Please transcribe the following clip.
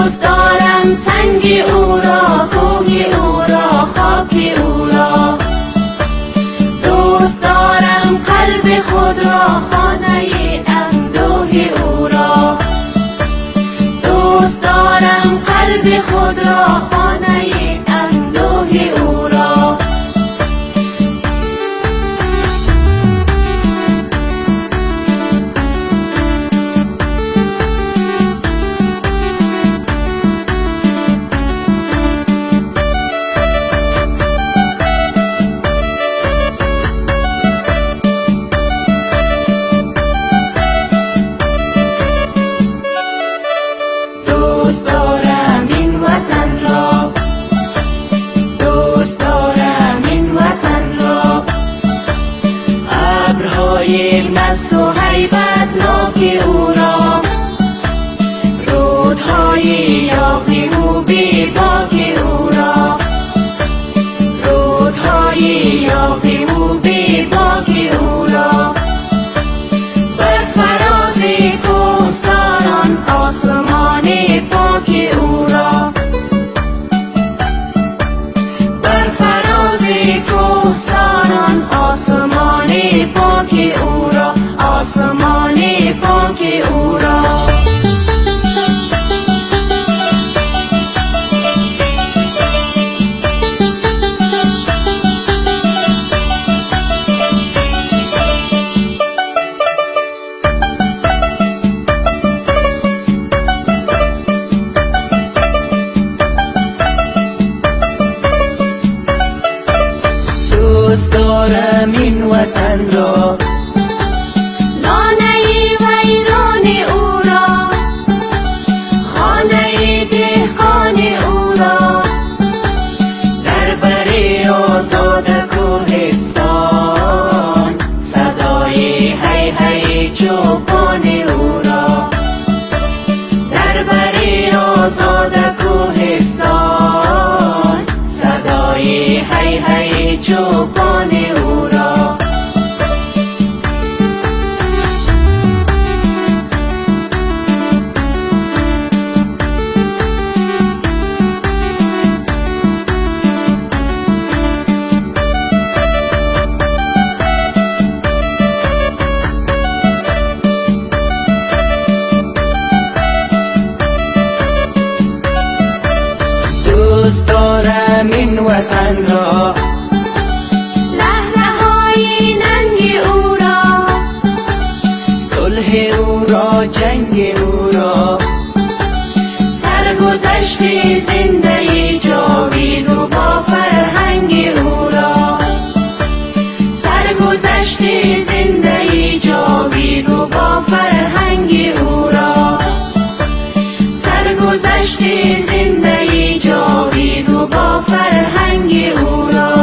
دوست دارم سنگ او را، کوه او را، خاک او را. دوست دارم قلب خود را، خانه اندوه او را. دوست دارم قلب خود را، خانه اندوه او را. دوست دارم این وطن را، دوست دارم این وطن را. ابرهای نز و هیبتناک او را، رودهای یاغی و بیباک او را. رودهای یاغی و بیباک او را. بر فراز کوهساران آسمان پاک او را. بر فراز کوهساران آسمان پاک او را. آسمان پاک او را. دوست دارم این وطن را، لانه ویران او را. خانه دهقان او را. در بر آزاد کوهستان، صدای هی هی چوپان او را. در بر آزاد کوهستان، صدای هی هی چوپان او را. دوست دارم این وطن را، لحظه های ننگ او را. صلح او را، جنگ او را. سرگذشت زنده جاوید و با فرهنگ او را. سرگذشت زنده جاوید و با فرهنگ او را. سرگذشت زنده جاوید و با فرهنگ او را.